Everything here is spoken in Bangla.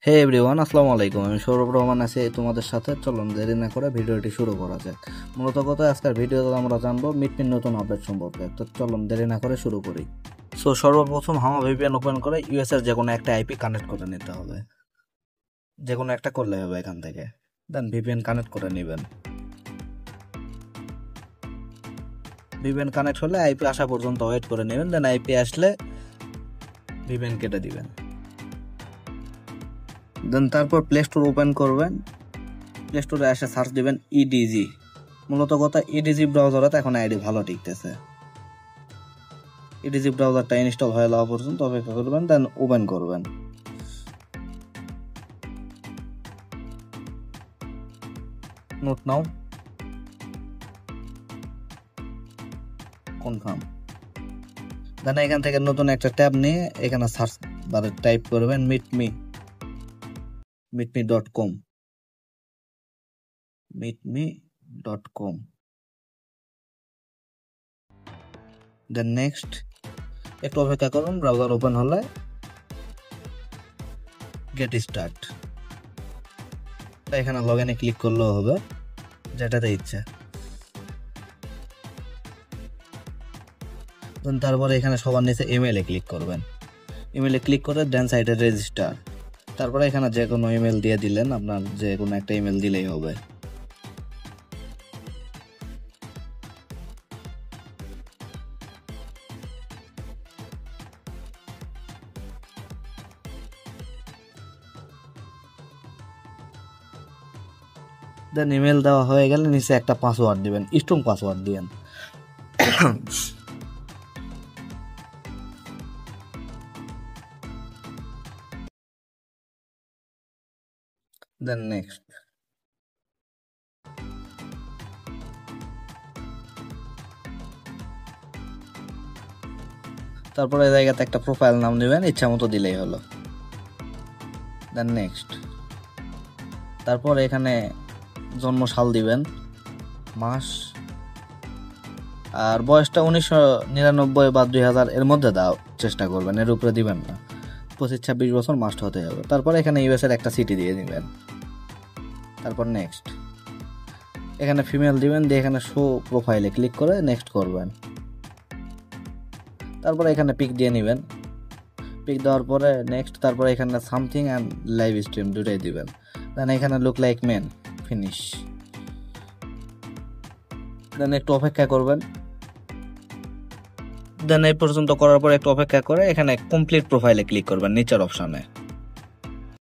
হে এভরিওয়ান, আসসালামু আলাইকুম। আমি সৌরভ রহমান আছি তোমাদের সাথে। চলুন দেরি না করে ভিডিওটি শুরু করা যাক। মূলত কথা আজকের ভিডিওতে আমরা জানবো মিটমির নতুন আপডেট সম্পর্কে। তো চলুন দেরি না করে শুরু করি। সর্বপ্রথম হামা ভিপিএন ওপেন করে ইউএস এর যে কোনো একটা আইপি কানেক্ট করে নিতে হবে। যে কোনো একটা করলে হবে এখান থেকে। দেন ভিপিএন কানেক্ট করে নেবেন। ভিপিএন কানেক্ট হলে আইপি আসা পর্যন্ত ওয়েট করে নেবেন। দেন আইপি আসলে ভিপিএন কেটে দিবেন। দেন তারপর প্লে স্টোর ওপেন করবেন। প্লে স্টোরে এসে সার্চ দিবেন ইডিজি। মূলত কথা ইডিজি ব্রাউজারতে এখন আইডি ভালো টিকতেছে। ইডিজি ব্রাউজারটা ইনস্টল হয়ে যাওয়া পর্যন্ত অপেক্ষা করবেন, দেন ওপেন করবেন। নোট নাও, কনফার্ম। দেন এখান থেকে নতুন একটা ট্যাব নিয়ে এখানে সার্চ বারে টাইপ করবেন meetme.com meetme.com। দেন নেক্সট, একটু অপেক্ষা করুন। ব্রাউজার ওপেন হলে গেট স্টার্ট, এখানে লগ ইনে ক্লিক করলেও হবে, যেটাতে ইচ্ছে। তারপরে এখানে সবার নিচে ইমেলে ক্লিক করবেন। ইমেলে ক্লিক করে ডান সাইডে রেজিস্টার। তারপরে এখানে যে কোনো ইমেল দিয়ে দিলেন, আপনার যে কোনো একটা ইমেল দিলেই হবে। দেন ইমেল দেওয়া হয়ে গেলে নিচে একটা পাসওয়ার্ড দিবেন, স্ট্রং পাসওয়ার্ড দিবেন। দেন নেক্সট, তারপরে এই জায়গাতে একটা প্রোফাইল নাম দিবেন, ইচ্ছা মতো দিলেই হলো। দেন নেক্সট, তারপর এখানে জন্ম সাল দিবেন, মাস, আর বয়সটা 1999 বা 2000 এর মধ্যে দাও চেষ্টা করবেন, এর উপরে দিবেন না। 25-26 বছর মাস্ট হতে হবে। তারপর এখানে ইউএস এর একটা সিটি দিয়ে দিবেন। তারপর নেক্সট, এখানে ফিমেল দিবেন, দিয়ে এখানে শো প্রোফাইলে ক্লিক করে নেক্সট করবেন। তারপরে এখানে পিক দিয়ে নেবেন। পিক দেওয়ার পরে নেক্সট, তারপরে এখানে সামথিং অ্যান্ড লাইভ স্ট্রিম দুটাই দিবেন। দেন এখানে লুক লাইক মেন, ফিনিশ। দেন একটু অপেক্ষা করবেন। দেন এই পর্যন্ত করার পর একটু অপেক্ষা করে এখানে কমপ্লিট প্রোফাইলে ক্লিক করবেন নিচের অপশনে।